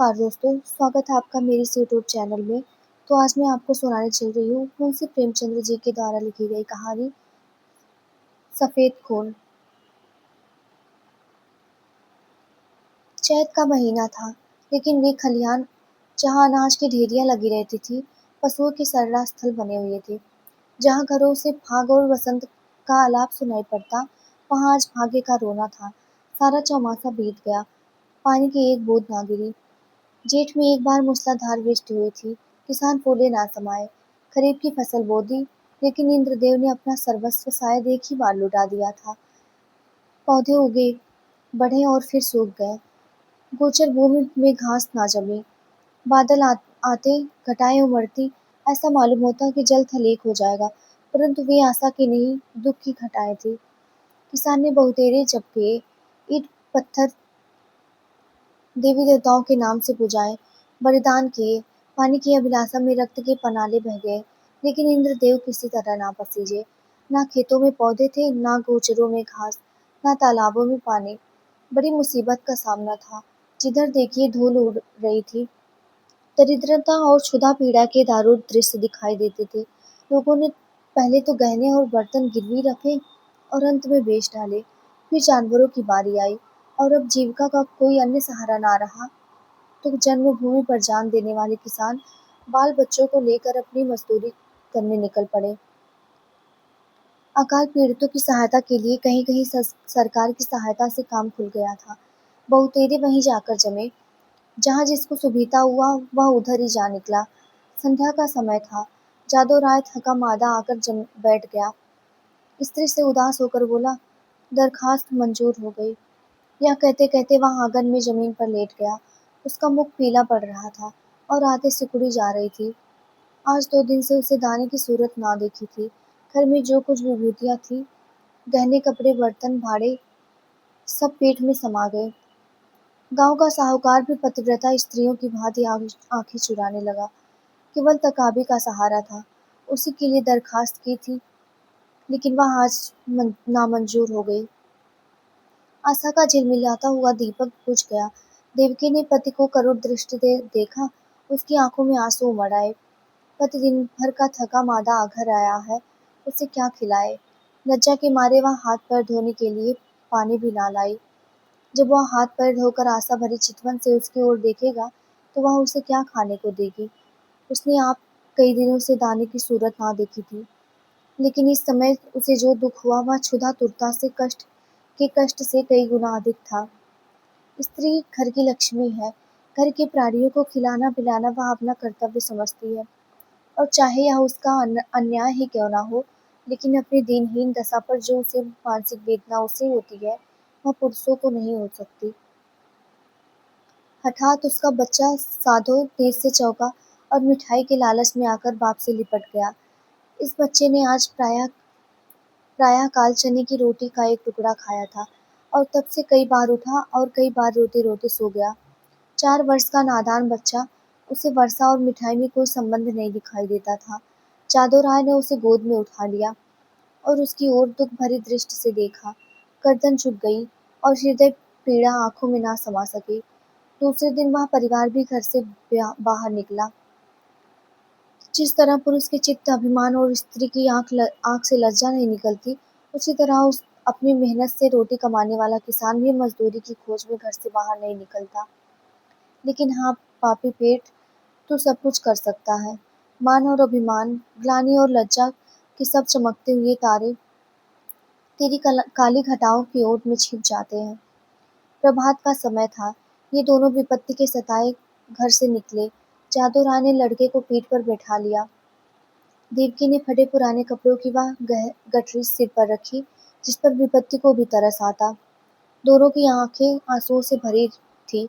नमस्कार दोस्तों, स्वागत है आपका मेरे इस यूट्यूब चैनल में। तो आज मैं आपको सुनाने चल रही हूँ मुंशी प्रेमचंद्र जी के द्वारा लिखी गई कहानी सफ़ेद खून। चैत का महीना था, लेकिन वे खलिहान जहाँ अनाज की ढेरियां लगी रहती थी, पशुओं के सरला स्थल बने हुए थे। जहाँ घरों से भाग और वसंत का आलाप सुनाई पड़ता, वहाँ आज भाग्य का रोना था। सारा चौमासा बीत गया, पानी की एक बूंद ना गिरी। जेठ में एक बार मूसलाधार वृष्टि हुई थी। किसान फूले ना समाये। खरीफ की फसल बो दी, लेकिन इंद्रदेव ने अपना सर्वस्व शायद एक ही बार लुटा दिया था। पौधे उगे, बढ़े और फिर सूख गए। गोचर भूमि में घास ना जमी। बादल आते, घटाएं उमड़ती। ऐसा मालूम होता कि जल थल एक हो जाएगा, परंतु वे आशा की नहीं, दुख की घटाएं थी। किसान ने बहुतेरे जप्पे, ईंट पत्थर देवी देवताओं के नाम से पूजाएं, बलिदान किए। पानी की अभिलाषा में रक्त के पनाले बह गए, लेकिन इंद्रदेव किसी तरह ना पसीजे। ना खेतों में पौधे थे, ना गोचरों में घास, ना तालाबों में पानी। बड़ी मुसीबत का सामना था। जिधर देखिए धूल उड़ रही थी। दरिद्रता और क्षुधा पीड़ा के दारुण दृश्य दिखाई देते थे। लोगों ने पहले तो गहने और बर्तन गिरवी रखे और अंत में बेच डाले। फिर जानवरों की बारी आई, और अब जीविका का कोई अन्य सहारा ना रहा, तो जन्मभूमि पर जान देने वाले किसान बाल बच्चों को लेकर अपनी मजदूरी करने निकल पड़े। अकाल पीड़ितों की सहायता के लिए कहीं कहीं सरकार की सहायता से काम खुल गया था। बहुतेरे वहीं जाकर जमे। जहाँ जिसको सुविधा हुआ वह उधर ही जा निकला। संध्या का समय था। जादू राय थका मादा आकर जम बैठ गया। स्त्री से उदास होकर बोला, दरखास्त मंजूर हो गई। यह कहते कहते वह आंगन में जमीन पर लेट गया। उसका मुख पीला पड़ रहा था और आंखें सिकुड़ी जा रही थी। आज 2 दिन से उसे दाने की सूरत ना देखी थी। घर में जो कुछ विभूतियां थी, गहने कपड़े बर्तन भाड़े, सब पेट में समा गए। गांव का साहूकार भी पतिव्रता स्त्रियों की भांति आंखें चुराने लगा। केवल तकाबी का सहारा था। उसी के लिए दरखास्त की थी, लेकिन वह आज नामंजूर हो गई। आशा का झिलमिलाता हुआ दीपक बुझ गया। देवकी ने पति को करुण दृष्टि से देखा। उसकी आंखों में आंसू उमड़ आए। पति दिन भर का थका मादा घर आया है, उसे क्या खिलाए। लज्जा के मारे वह हाथ पैर धोने के लिए पानी भी ना लाई। जब वह हाथ पैर धोकर आशा भरी चितवन से उसकी ओर देखेगा, तो वह उसे क्या खाने को देगी। उसने आप कई दिनों से दाने की सूरत ना देखी थी, लेकिन इस समय उसे जो दुख हुआ वह क्षुधा तुरता से कष्ट से कई गुना अधिक था। स्त्री घर की लक्ष्मी है। घर के प्राणियों को खिलाना पिलाना वह अपना कर्तव्य समझती है, और चाहे यह उसका अन्याय ही क्यों ना हो, लेकिन अपनी दीनहीन दशा पर जो उसे मानसिक वेदना उसे होती है, वह पुरुषों को नहीं हो सकती। हठात उसका बच्चा साधो तेज से चौंका और मिठाई के लालच में आकर बाप से लिपट गया। इस बच्चे ने आज प्रायः काल चने की रोटी का एक टुकड़ा खाया था, और तब से कई बार उठा और कई बार रोते रोते सो गया। 4 वर्ष का नादान बच्चा, उसे वर्षा और मिठाई में कोई संबंध नहीं दिखाई देता था। जादू राय ने उसे गोद में उठा लिया और उसकी ओर दुख भरी दृष्टि से देखा। गर्दन झुक गई और हृदय पीड़ा आंखों में ना समा सकी। दूसरे दिन वह परिवार भी घर से बाहर निकला। जिस तरह पुरुष के चित्त अभिमान और स्त्री की आंख से लज्जा नहीं निकलती, उसी तरह उस अपनी मेहनत से रोटी कमाने वाला किसान भी मजदूरी की खोज में घर से बाहर नहीं निकलता। लेकिन हाँ, पापी पेट, तू सब कुछ कर सकता है। मान और अभिमान, ग्लानि और लज्जा के सब चमकते हुए तारे तेरी काली घटाओं की ओट में छिप जाते हैं। प्रभात का समय था। ये दोनों विपत्ति के सताए घर से निकले। जादू राय ने लड़के को पीठ पर बैठा लिया। देवकी ने फटे पुराने कपड़ों की वह गठरी सिर पर रखी, जिस पर विपत्ति को भी तरस आता। दोनों की आंखें आंसुओं से भरी थी।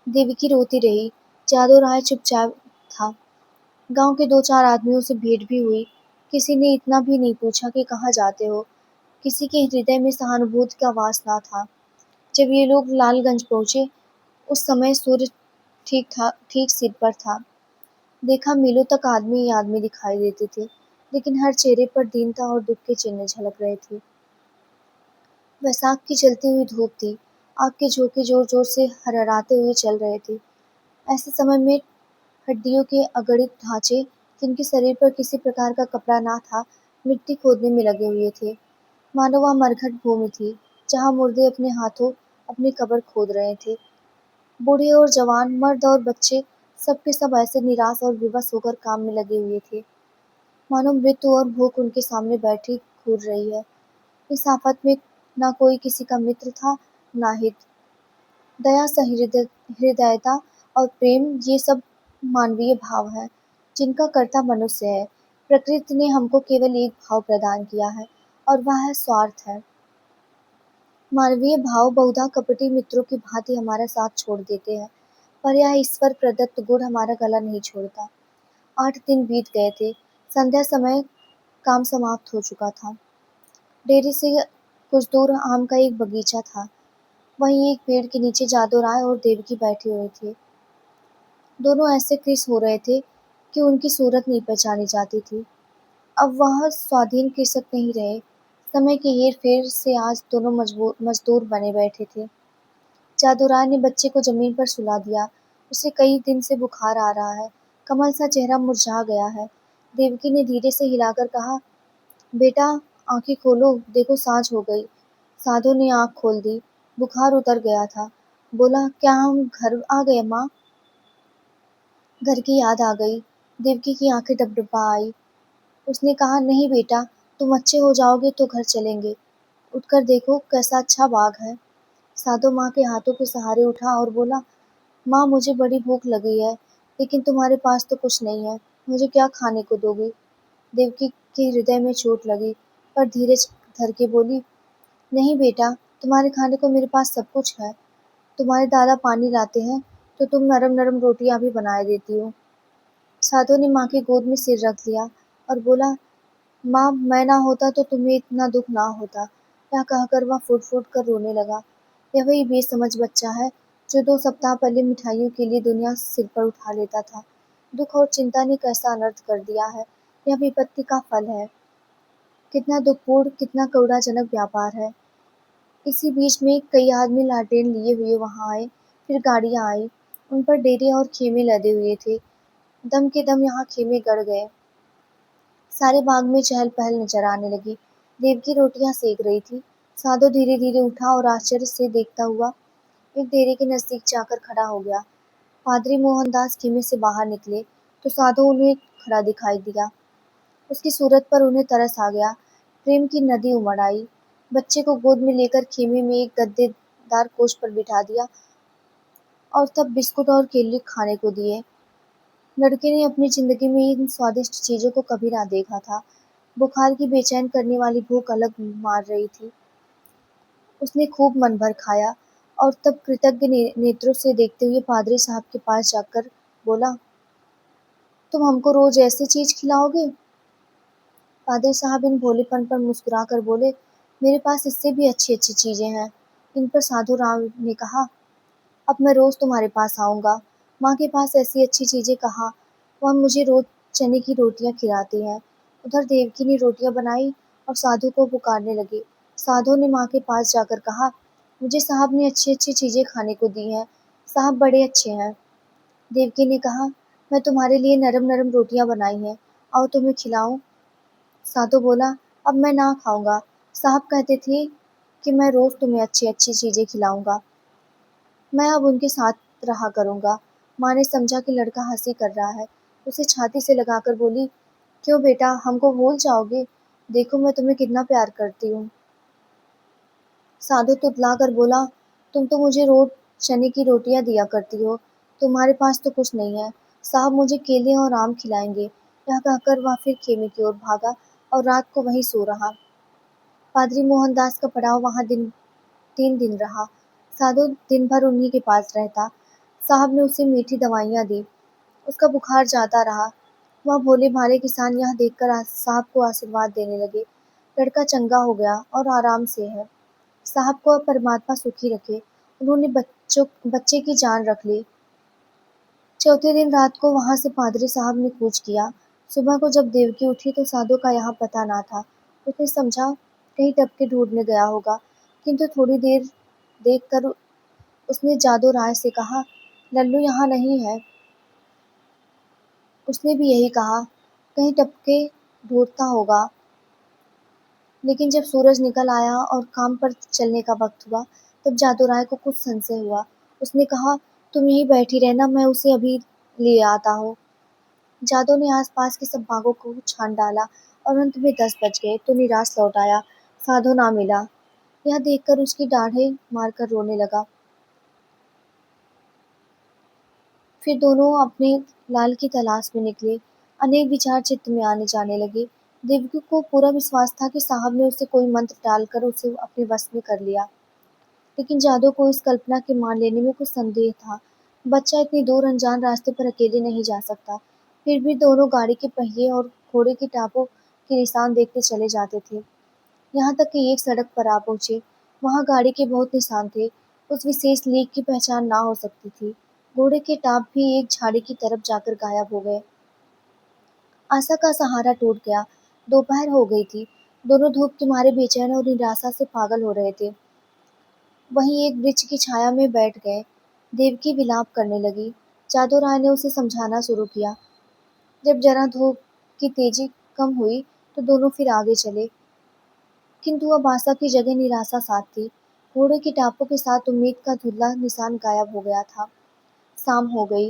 देवकी रोती रही। जादू राय चुपचाप था। गांव के 2-4 आदमियों से भेंट भी हुई। किसी ने इतना भी नहीं पूछा कि कहाँ जाते हो। किसी के हृदय में सहानुभूति का वास ना था। जब ये लोग लालगंज पहुंचे, उस समय सूर्य ठीक सिर पर था। देखा मीलों तक आदमी ही आदमी दिखाई देते थे, लेकिन हर चेहरे पर दीनता और दुख के चिन्ह झलक रहे थे। वैशाख की जलती हुई धूप थी। आग के झोंके जोर जोर से हरहराते हुए चल रहे थे। ऐसे समय में हड्डियों के अगणित ढांचे, जिनके शरीर पर किसी प्रकार का कपड़ा ना था, मिट्टी खोदने में लगे हुए थे। मानो वह मरघट भूमि थी, जहाँ मुर्दे अपने हाथों अपनी कब्र खोद रहे थे। बूढ़े और जवान, मर्द और बच्चे, सब के सब ऐसे निराश और विवश होकर काम में लगे हुए थे, मानो मृत्यु और भूख उनके सामने बैठी घूर रही है। इस आफत में ना कोई किसी का मित्र था, ना हित। दया, सहृदयता और प्रेम, ये सब मानवीय भाव हैं, जिनका कर्ता मनुष्य है। प्रकृति ने हमको केवल एक भाव प्रदान किया है, और वह है स्वार्थ है। मानवीय भाव बहुधा कपटी मित्रों की भांति हमारा साथ छोड़ देते हैं, पर यह ईश्वर प्रदत्त गुण हमारा गला नहीं छोड़ता। 8 दिन बीत गए थे। संध्या समय काम समाप्त हो चुका था। डेरे से कुछ दूर आम का एक बगीचा था। वहीं एक पेड़ के नीचे जादू राय और देवकी बैठे हुए थे। दोनों ऐसे कृश हो रहे थे कि उनकी सूरत नहीं पहचानी जाती थी। अब वह स्वाधीन कृषक नहीं रहे। समय की हेर-फेर से आज दोनों मजदूर बने बैठे थे। जादूराय ने बच्चे को जमीन पर सुला दिया। उसे कई दिन से बुखार आ रहा है। कमल सा चेहरा मुरझा गया है। देवकी ने धीरे से हिलाकर कहा, बेटा, आंखें खोलो, देखो साँझ हो गई। साधु ने आँख खोल दी। बुखार उतर गया था। बोला, क्या हम घर आ गए माँ? घर की याद आ गई। देवकी की आंखें डबडबा आई। उसने कहा, नहीं बेटा, तुम अच्छे हो जाओगे तो घर चलेंगे। उठकर देखो कैसा अच्छा बाग है। साधु माँ के हाथों के सहारे उठा और बोला, माँ, मुझे बड़ी भूख लगी है, लेकिन तुम्हारे पास तो कुछ नहीं है। मुझे क्या खाने को दोगी? देवकी के हृदय में चोट लगी, पर धीरज धर के बोली, नहीं बेटा, तुम्हारे खाने को मेरे पास सब कुछ है। तुम्हारे दादा पानी लाते हैं, तो तुम नरम नरम रोटियां भी बनाए देती हो। साधु ने माँ की गोद में सिर रख लिया और बोला, माँ, मैं ना होता तो तुम्हें इतना दुख ना होता। यह कहकर वह फूट फूट कर रोने लगा। यह वही बेसमझ बच्चा है, जो 2 सप्ताह पहले मिठाइयों के लिए दुनिया सिर पर उठा लेता था। दुख और चिंता ने कैसा अनर्थ कर दिया है। यह विपत्ति का फल है। कितना दुखपूर्ण, कितना करुणाजनक व्यापार है। इसी बीच में कई आदमी लालटेन लिए हुए वहां आए। फिर गाड़ियां आई। उन पर डेरे और खेमे लदे हुए थे। दम के दम यहाँ खेमे गड़ गए। सारे बाग में चहल पहल नजर आने लगी। देवकी रोटियां सेक रही थी। साधु धीरे धीरे उठा और आश्चर्य से देखता हुआ एक डेरे के नजदीक जाकर खड़ा हो गया। पादरी मोहनदास खेमे से बाहर निकले तो साधु उन्हें खड़ा दिखाई दिया। उसकी सूरत पर उन्हें तरस आ गया। प्रेम की नदी उमड़ आई। बच्चे को गोद में लेकर खेमे में एक गद्देदार कोच पर बिठा दिया और तब बिस्कुट और केले खाने को दिए। लड़के ने अपनी जिंदगी में इन स्वादिष्ट चीजों को कभी ना देखा था। बुखार की बेचैन करने वाली भूख अलग मार रही थी। उसने खूब मन भर खाया और तब कृतज्ञ नेत्रों से देखते हुए पादरी साहब के पास जाकर बोला, तुम हमको रोज ऐसी चीज खिलाओगे? पादरी साहब इन भोलेपन पर मुस्कुराकर बोले, मेरे पास इससे भी अच्छी अच्छी चीजें हैं। इन पर साधु राम ने कहा, अब मैं रोज तुम्हारे पास आऊंगा। माँ के पास ऐसी अच्छी चीजें कहाँ, वह मुझे रोज चने की रोटियां खिलाती हैं। उधर देवकी ने रोटियां बनाई और साधु को पुकारने लगी। साधु ने माँ के पास जाकर कहा, मुझे साहब ने अच्छी अच्छी चीजें खाने को दी हैं। साहब बड़े अच्छे हैं। देवकी ने कहा, मैं तुम्हारे लिए नरम नरम रोटियां बनाई हैं, आओ तुम्हें खिलाऊं। साधु बोला, अब मैं ना खाऊंगा। साहब कहते थे कि मैं रोज तुम्हें अच्छी अच्छी चीजें खिलाऊंगा। मैं अब उनके साथ रहा करूंगा। माँ ने समझा कि लड़का हंसी कर रहा है। उसे छाती से लगाकर बोली, क्यों बेटा, हमको भूल जाओगे? देखो मैं तुम्हें कितना प्यार करती हूँ। साधु तुतला कर बोला, तुम तो मुझे रोज चने की रोटियां दिया करती हो। तुम्हारे पास तो कुछ नहीं है। साहब मुझे केले और आम खिलाएंगे। यह कहकर वह फिर खेमे की ओर भागा और रात को वहीं सो रहा। पादरी मोहनदास का पड़ाव वहां 3 दिन रहा। साधु दिन भर उन्हीं के पास रहता। साहब ने उसे मीठी दवाइयाँ दी। उसका बुखार जाता रहा। वह भोले भाले किसान यह देखकर साहब को आशीर्वाद देने लगे। लड़का चंगा हो गया और आराम से है। साहब को अब परमात्मा सुखी रखे। उन्होंने बच्चे की जान रख ली। चौथे दिन रात को वहां से पादरी साहब ने कूच किया। सुबह को जब देवकी उठी तो साधु का यहाँ पता ना था। उसने समझा कहीं टपके ढूंढने गया होगा, किंतु थोड़ी देर देखकर उसने जादू राय से कहा, लल्लू यहाँ नहीं है। उसने भी यही कहा, कहीं टपके ढूंढता होगा। लेकिन जब सूरज निकल आया और काम पर चलने का वक्त हुआ, तब जादू राय को कुछ संशय हुआ। उसने कहा, तुम यहीं बैठी रहना, मैं उसे अभी ले आता हूँ। जादू ने आसपास के सब बागों को छान डाला और अंत में 10 बज गए तो निराश लौट आया। साधु ना मिला। यह देखकर उसकी दाढ़ें मारकर रोने लगा। फिर दोनों अपने लाल की तलाश में निकले। अनेक विचार चित्त में आने जाने लगे। देवकी को पूरा विश्वास था कि साहब ने उसे कोई मंत्र डालकर उसे अपने वश में कर लिया। लेकिन जादू को इस कल्पना के मान लेने में कुछ संदेह था। बच्चा इतनी दूर अनजान रास्ते पर अकेले नहीं जा सकता। फिर भी दोनों गाड़ी के पहिए और घोड़े की टापों के निशान देखते चले जाते थे। यहाँ तक कि एक सड़क पर आ पहुंचे। वहाँ गाड़ी के बहुत निशान थे। उस विशेष लीक की पहचान ना हो सकती थी। घोड़े के टाप भी एक झाड़ी की तरफ जाकर गायब हो गए। आशा का सहारा टूट गया। दोपहर हो गई थी। दोनों धूप के मारे बेचैन और निराशा से पागल हो रहे थे। वहीं एक वृक्ष की छाया में बैठ गए। देवकी विलाप करने लगी। जादू राय ने उसे समझाना शुरू किया। जब जरा धूप की तेजी कम हुई तो दोनों फिर आगे चले। किंतु अब आशा की जगह निराशा साथ थी। घोड़े की टापों के साथ उम्मीद का धुंधला निशान गायब हो गया था। शाम हो गई।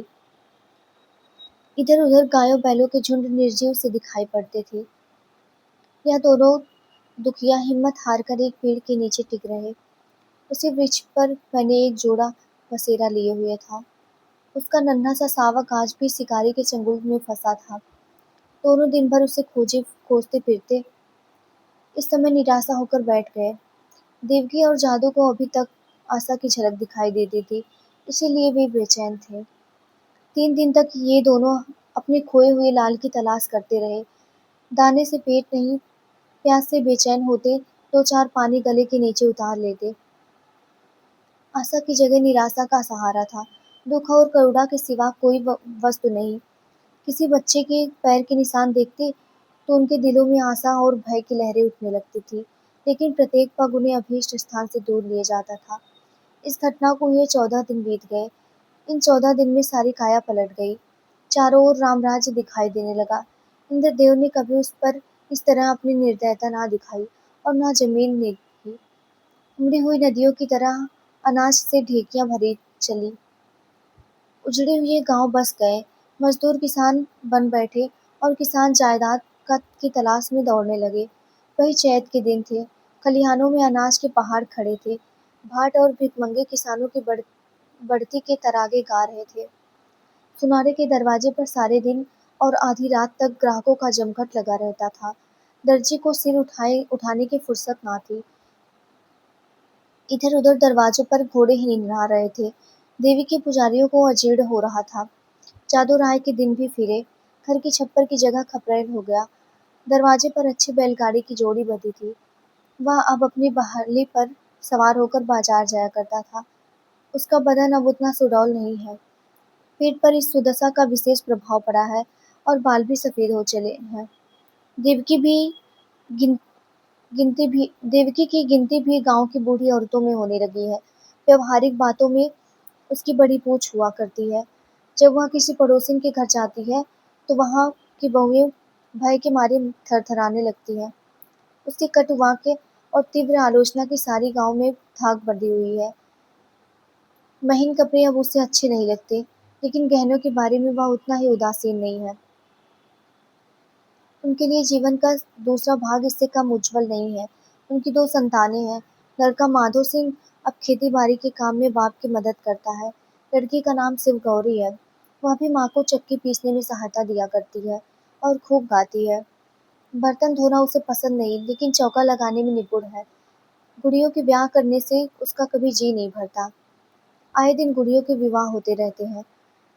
इधर उधर गायों बैलों के झुंड निर्जीव से दिखाई पड़ते थे। यह दोनों दुखिया हिम्मत हारकर एक पेड़ के नीचे टिक रहे। उसी वृक्ष पर मैंने एक जोड़ा बसेरा लिए हुए था। उसका नन्हा सा शावक आज भी शिकारी के चंगुल में फंसा था। दोनों दिन भर उसे खोजे खोजते फिरते इस समय निराशा होकर बैठ गए। देवकी और जादू को अभी तक आशा की झलक दिखाई देती थी, इसीलिए वे बेचैन थे। 3 दिन तक ये दोनों अपने खोए हुए लाल की तलाश करते रहे। दाने से पेट नहीं, प्यास से बेचैन होते, 2-4 पानी गले के नीचे उतार लेते। आशा की जगह निराशा का सहारा था। दुख और करुणा के सिवा कोई वस्तु नहीं। किसी बच्चे के पैर के निशान देखते तो उनके दिलों में आशा और भय की लहरें उठने लगती थी। लेकिन प्रत्येक पग उन्हें अभीष्ट स्थान से दूर ले जाता था। इस घटना को हुए 14 दिन बीत गए। इन 14 दिन में सारी काया पलट गई। चारों ओर रामराज्य दिखाई देने लगा। इंद्रदेव ने कभी उस पर इस तरह अपनी निर्दयता ना दिखाई और ना जमीन ने भी। उमड़ी हुई नदियों की तरह अनाज से ढेकियां भरी चली। उजड़े हुए गांव बस गए। मजदूर किसान बन बैठे और किसान जायदाद का की तलाश में दौड़ने लगे। वही चैत के दिन थे। खलिहानों में अनाज के पहाड़ खड़े थे। भाट और भिखमंगे किसानों की बढ़ती के तरागे गा रहे थे। सुनारे के दरवाजे पर सारे दिन और आधी रात तक ग्राहकों का जमघट लगा रहता था। दर्जी को सिर उठाने की फुर्सत ना थी। इधर उधर दरवाजों पर घोड़े ही निन्हा रहे थे। देवी के पुजारियों को अजीर्ण हो रहा था। जादू राय के दिन भी फिरे। घर की छप्पर की जगह खपरेल हो गया। दरवाजे पर अच्छी बैलगाड़ी की जोड़ी बंधी थी। वह अब अपनी बहाली पर सवार होकर बाजार जाया करता था। उसका बदन अब उतना सुडौल नहीं है। पेट पर इस सुदशा का विशेष प्रभाव पड़ा है और बाल भी सफेद हो चले हैं। देवकी भी गिन देवकी की गिनती भी गांव की बूढ़ी औरतों में होने लगी है। व्यवहारिक बातों में उसकी बड़ी पूछ हुआ करती है। जब वह किसी पड़ोसिन के घर जाती है तो वहाँ की बहुएं भय के मारे थरथराने लगती हैं। उसके कटु वाक्य और तीव्र आलोचना की सारी गांव में धाक बंधी हुई है। महीन कपड़े अब उसे अच्छे नहीं लगते, लेकिन गहनों के बारे में वह उतना ही उदासीन नहीं है। उनके लिए जीवन का दूसरा भाग इससे कम उज्जवल नहीं है। उनकी 2 संतानें हैं। लड़का माधो सिंह अब खेती-बाड़ी के काम में बाप की मदद करता है। लड़की का नाम शिव गौरी है। वह भी माँ को चक्की पीसने में सहायता दिया करती है और खूब गाती है। बर्तन धोना उसे पसंद नहीं, लेकिन चौका लगाने में निपुण है। गुड़ियों के ब्याह करने से उसका कभी जी नहीं भरता। आए दिन गुड़ियों के विवाह होते रहते हैं।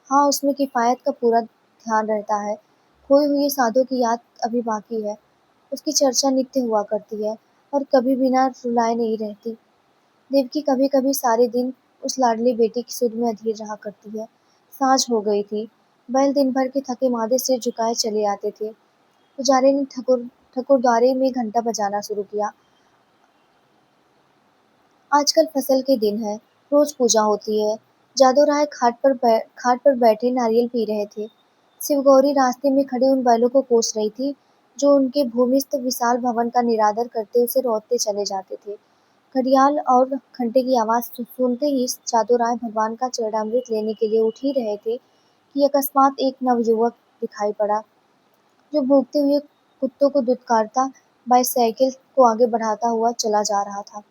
हाँ, उसमें किफ़ायत का पूरा ध्यान रहता है। खोई हुई साधु की याद अभी बाकी है। उसकी चर्चा नित्य हुआ करती है और कभी बिना रुलाए नहीं रहती। देवकी कभी-कभी सारे दिन उस लाडली बेटी की सुध में अधीर रहा करती है। साँझ हो गई थी। बैल दिन भर के थके मादे सिर झुकाए चले आते थे। पुजारी ने ठकुरद्वारे में घंटा बजाना शुरू किया। आजकल फसल के दिन है, रोज पूजा होती है। जादू राय खाट पर बैठे नारियल पी रहे थे। शिवगौरी रास्ते में खड़े उन बैलों को कोस रही थी, जो उनके भूमिस्थ विशाल भवन का निरादर करते उसे रौंदते चले जाते थे। घड़ियाल और घंटे की आवाज़ सुनते ही जादू राय भगवान का चरणामृत लेने के लिए उठ ही रहे थे कि अकस्मात एक नवयुवक दिखाई पड़ा, जो भूखते हुए कुत्तों को दुत्कारता बाईसाइकिल को आगे बढ़ाता हुआ चला जा रहा था।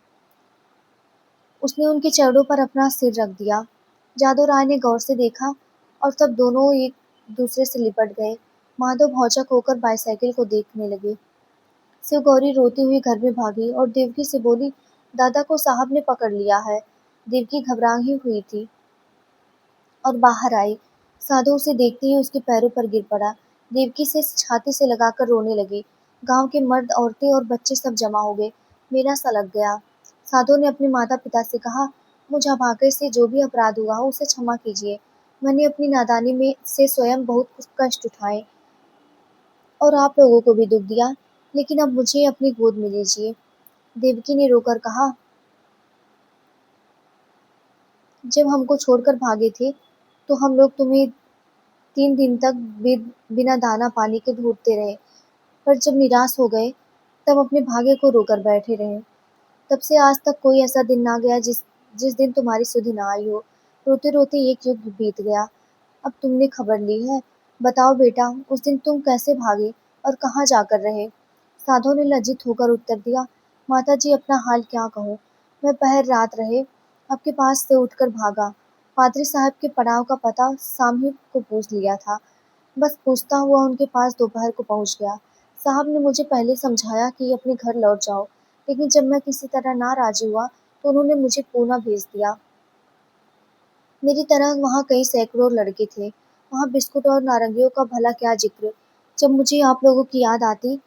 उसने उनके चरणों पर अपना सिर रख दिया। जादू राय ने गौर से देखा और तब दोनों एक दूसरे से लिपट गए। माधव भौचक होकर बाईसाइकिल को देखने लगे। शिव गौरी रोती हुई घर में भागी और देवकी से बोली, दादा को साहब ने पकड़ लिया है। देवकी घबराई हुई थी और बाहर आई। साधु उसे देखते ही उसके पैरों पर गिर पड़ा। देवकी से छाती से लगाकर रोने लगी। गांव के मर्द, औरतें और बच्चे सब जमा हो गए। मेला सा लग गया। साधु ने अपने माता पिता से कहा, मुझ अभागे से जो भी अपराध हुआ हो उसे क्षमा कीजिए। मैंने अपनी नादानी में से स्वयं बहुत कुछ कष्ट उठाए और आप लोगों को भी दुख दिया, लेकिन अब मुझे अपनी गोद में लीजिए। देवकी ने रोकर कहा, जब हमको छोड़कर भागे थे तो हम लोग तुम्हें 3 दिन तक बिना दाना पानी के ढूंढते रहे, पर जब निराश हो गए तब अपने भाग्य को रोकर बैठे रहे। तब से आज तक कोई ऐसा दिन ना गया जिस जिस दिन तुम्हारी सुधि ना आई हो। रोते रोते एक युग बीत गया। अब तुमने खबर ली है। बताओ बेटा, उस दिन तुम कैसे भागे और कहाँ जाकर रहे? साधु ने लज्जित होकर उत्तर दिया, माता जी अपना हाल क्या कहूँ। मैं पहर रात रहे आपके पास से उठकर भागा। पादरी साहब के पड़ाव का पता सामही को पूछ लिया था। बस पूछता हुआ उनके पास दोपहर को पहुंच गया। साहब ने मुझे पहले समझाया कि अपने घर लौट जाओ, लेकिन जब मैं किसी तरह ना राजी हुआ तो उन्होंने मुझे पूना भेज दिया। मेरी तरह वहाँ कई सैकड़ों लड़के थे। वहाँ बिस्कुट और नारंगियों का भला क्या जिक्र। जब मुझे आप लोगों की याद आती,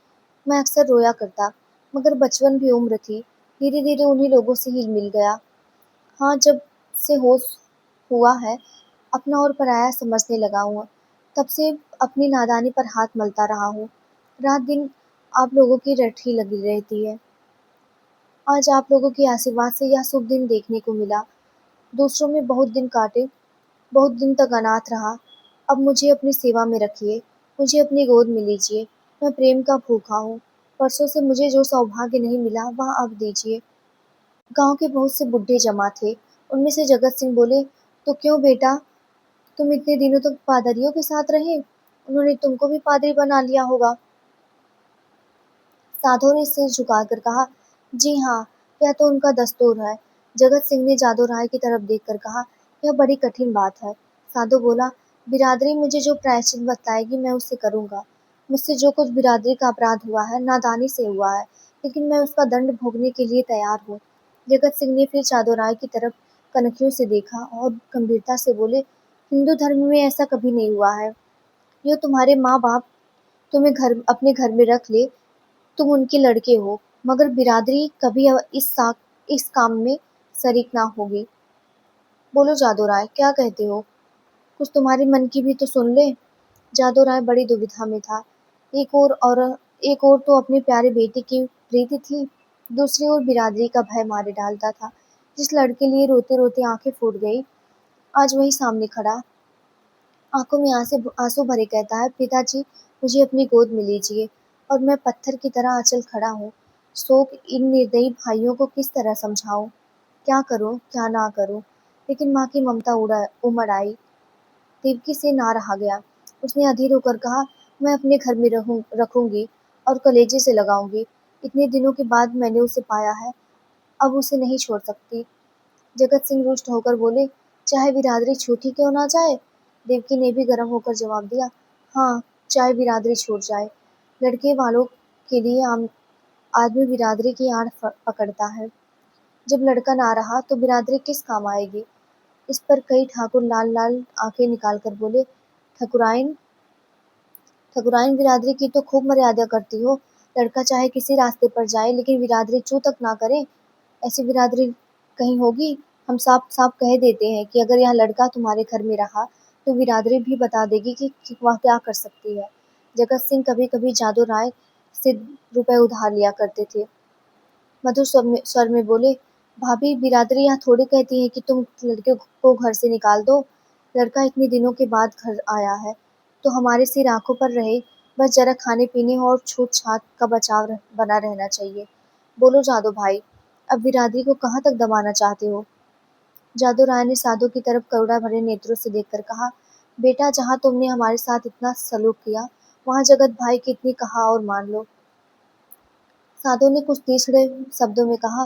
मैं अक्सर रोया करता, मगर बचपन भी उम्र थी। धीरे धीरे उन्हीं लोगों से ही मिल गया। हाँ, जब से होश हुआ है, अपना और पराया समझने लगा हूँ। तब से अपनी नादानी पर हाथ मलता रहा हूँ। रात दिन आप लोगों की रट ही लगी रहती है। आज आप लोगों के आशीर्वाद से यह शुभ दिन देखने को मिला। दूसरों में बहुत दिन काटे, बहुत दिन तक अनाथ रहा। अब मुझे अपनी सेवा में रखिए, मुझे अपनी गोद में लीजिए। मैं प्रेम का भूखा हूँ। परसों से मुझे जो सौभाग्य नहीं मिला वह अब दीजिए। गांव के बहुत से बुढ़े जमा थे। उनमें से जगत सिंह बोले, तो क्यों बेटा, तुम इतने दिनों तक पादरियों के साथ रहे? उन्होंने तुमको भी पादरी बना लिया होगा। साधु ने सिर झुकाकर कहा, जी हाँ, यह तो उनका दस्तूर है। जगत सिंह ने जादू राय की तरफ देखकर कहा, यह बड़ी कठिन बात है। साधु बोला, बिरादरी मुझे जो प्रायश्चित बतलाएगी मैं उसे करूँगा। मुझसे जो कुछ बिरादरी का अपराध हुआ है, नादानी से हुआ है, लेकिन मैं उसका दंड भोगने के लिए तैयार हूँ। जगत सिंह ने फिर जादू राय की तरफ कनखियों से देखा और गंभीरता से बोले, हिंदू धर्म में ऐसा कभी नहीं हुआ है। यो तुम्हारे माँ बाप तुम्हें अपने घर में रख ले, तुम उनके लड़के हो, मगर बिरादरी कभी इस काम में शरीक ना होगी। बोलो जादू राय, क्या कहते हो? कुछ तुम्हारे मन की भी तो सुन ले। जादू राय बड़ी दुविधा में था। और एक और तो अपने प्यारे बेटे की प्रीति थी, दूसरी ओर बिरादरी का भय मारे डालता था। जिस लड़के लिए रोते रोते आंखें फूट गई, आज वही सामने खड़ा, आंखों में आंसू भरे कहता है, पिताजी मुझे अपनी गोद में लीजिए। और मैं पत्थर की तरह अचल खड़ा हूँ। शोक इन निर्दयी भाइयों को किस तरह समझाऊं? क्या करूं, क्या ना करूं? लेकिन माँ की ममता उमड़ आई। देवकी से ना रहा गया। उसने अधीर होकर कहा, मैं अपने घर में रखूंगी और कलेजे से लगाऊंगी। इतने दिनों के बाद मैंने उसे पाया है, अब उसे नहीं छोड़ सकती। जगत सिंह रुष्ट होकर बोले, चाहे बिरादरी छूटी क्यों ना जाए? देवकी ने भी गर्म होकर जवाब दिया, हाँ, चाहे बिरादरी छूट जाए। लड़के वालों के लिए आदमी बिरादरी की आड़ पकड़ता है। जब लड़का ना रहा तो बिरादरी किस काम आएगी? इस पर कई ठाकुर लाल लाल आंखें निकाल कर बोले, ठकुराइन ठकुराइन बिरादरी की तो खूब मर्यादा करती हो। लड़का चाहे किसी रास्ते पर जाए, लेकिन बिरादरी चू तक ना करे। ऐसी बिरादरी कहीं होगी? हम साफ साफ कह देते हैं कि अगर यह लड़का तुम्हारे घर में रहा तो बिरादरी भी बता देगी कि वह क्या कर सकती है। जगत सिंह कभी कभी जादू राय से रुपए उधार लिया करते थे। मधुर स्वर में बोले, भाभी, बिरादरी यहाँ थोड़ी कहती है कि तुम लड़के को घर से निकाल दो। लड़का इतने दिनों के बाद घर आया है, तो हमारे सिर आंखों पर रहे। बस जरा खाने पीने और छूट छाट का बना रहना चाहिए। बोलो जादू भाई, अब बिरादरी को कहाँ तक दबाना चाहते हो? जादू राय ने साधु की तरफ करुणा भरे नेत्रों से देखकर कहा, बेटा, जहाँ तुमने हमारे साथ इतना सलूक किया, वहाँ जगत भाई की इतनी कहा और मान लो। साधु ने कुछ तीसरे शब्दों में कहा,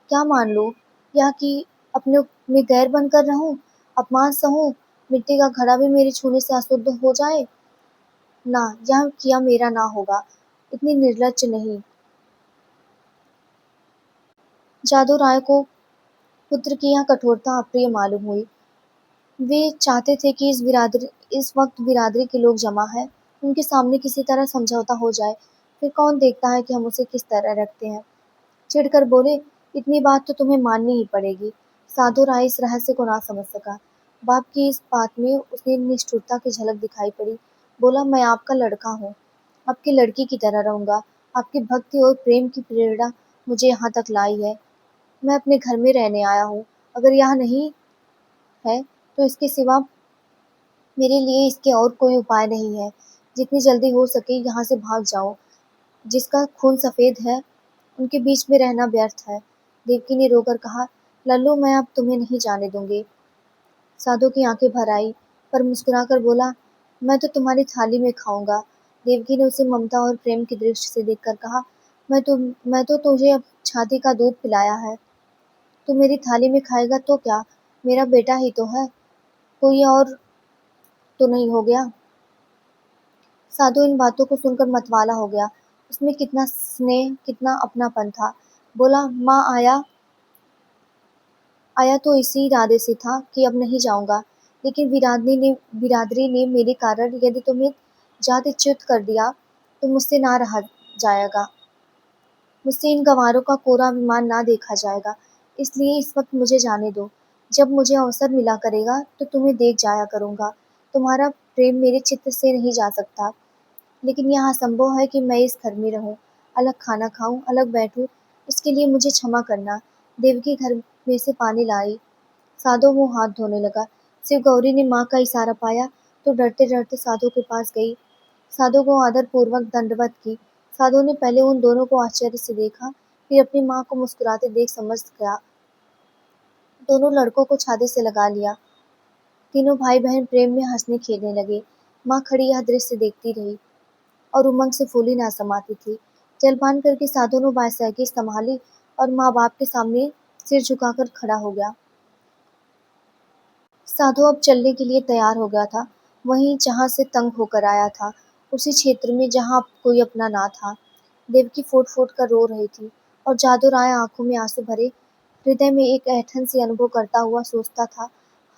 क्या मान लो? या कि अपने में गैर बनकर रहूं, अपमान सहूं, मिट्टी का घड़ा भी मेरे छूने से अशुद्ध हो जाए? ना, यह किया मेरा ना होगा। इतनी निर्लज्ज नहीं। जादू राय को पुत्र की यह कठोरता अप्रिय मालूम हुई। वे चाहते थे कि इस वक्त बिरादरी के लोग जमा हैं, उनके सामने किसी तरह समझौता हो जाए। फिर कौन देखता है कि हम उसे किस तरह रखते हैं। चिढ़कर बोले, इतनी बात तो तुम्हें माननी ही पड़ेगी। साधु राय इस रहस्य को ना समझ सका। बाप की इस बात में उसे निष्ठुरता की झलक दिखाई पड़ी। बोला, मैं आपका लड़का हूँ, आपकी लड़की की तरह रहूंगा। आपकी भक्ति और प्रेम की प्रेरणा मुझे यहाँ तक लाई है। मैं अपने घर में रहने आया हूँ। अगर यह नहीं है तो इसके सिवा मेरे लिए इसके और कोई उपाय नहीं है। जितनी जल्दी हो सके यहाँ से भाग जाओ। जिसका खून सफेद है उनके बीच में रहना व्यर्थ है। देवकी ने रोकर कहा, लल्लू, मैं अब तुम्हें नहीं जाने दूंगी। साधु की आंखें भर आई, पर मुस्कुराकर बोला, मैं तो तुम्हारी थाली में खाऊंगा। देवकी ने उसे ममता और प्रेम की दृष्टि से देखकर कहा, मैं तो तुझे अब छाती का दूध पिलाया है। तू मेरी थाली में खाएगा तो क्या? मेरा बेटा ही तो है, कोई और तो नहीं हो गया। साधु इन बातों को सुनकर मतवाला हो गया। उसमें कितना स्नेह, कितना अपनापन था। बोला, माँ, आया आया तो इसी इरादे से था कि अब नहीं जाऊंगा, लेकिन बिरादरी ने मेरे कारण यदि तुम्हें जाति-च्युत कर दिया तो मुझसे ना रहा जाएगा। मुझसे इन गँवारों का कोरा अभिमान ना देखा जाएगा। इसलिए इस वक्त मुझे जाने दो। जब मुझे अवसर मिला करेगा तो तुम्हें देख जाया करूंगा। तुम्हारा प्रेम मेरे चित्त से नहीं जा सकता, लेकिन यह असंभव है कि मैं इस घर में रहूं, अलग खाना खाऊं, अलग बैठूं। इसके लिए मुझे क्षमा करना। देवकी घर में से पानी लाई। साधु मुंह हाथ धोने लगा। शिव गौरी ने माँ का इशारा पाया तो डरते डरते साधु के पास गई। साधु को आदर पूर्वक दंडवत की। साधु ने पहले उन दोनों को आश्चर्य से देखा, फिर अपनी माँ को मुस्कुराते देख समझ गया। दोनों लड़कों को छाती से लगा लिया। तीनों भाई बहन प्रेम में हंसने खेलने लगे। माँ खड़ी यह दृश्य देखती रही और उमंग से फूली ना समाती थी। जलपान करके साधु ने बाइसाइकिल संभाली और माँ बाप के सामने सिर झुकाकर खड़ा हो गया। साधु अब चलने के लिए तैयार हो गया था, वहीं जहाँ से तंग होकर आया था, उसी क्षेत्र में जहाँ अब कोई अपना ना था। देवकी फूट-फूट कर रो रही थी और जादू राय आँखों में आंसू भरे, हृदय में एक ऐंठन सी अनुभव करता हुआ सोचता था,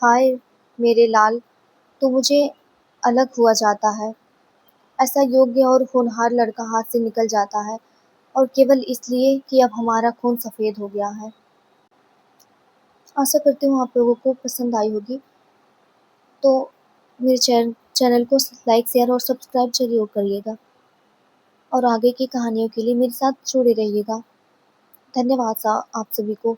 हाय मेरे लाल, तू मुझे अलग हुआ जाता है। ऐसा योग्य और होनहार लड़का हाथ से निकल जाता है, और केवल इसलिए कि अब हमारा खून सफ़ेद हो गया है। आशा करती हूँ आप लोगों को पसंद आई होगी। तो मेरे चैनल को लाइक, शेयर और सब्सक्राइब ज़रूर करिएगा, और आगे की कहानियों के लिए मेरे साथ जुड़े रहिएगा। धन्यवाद सा आप सभी को।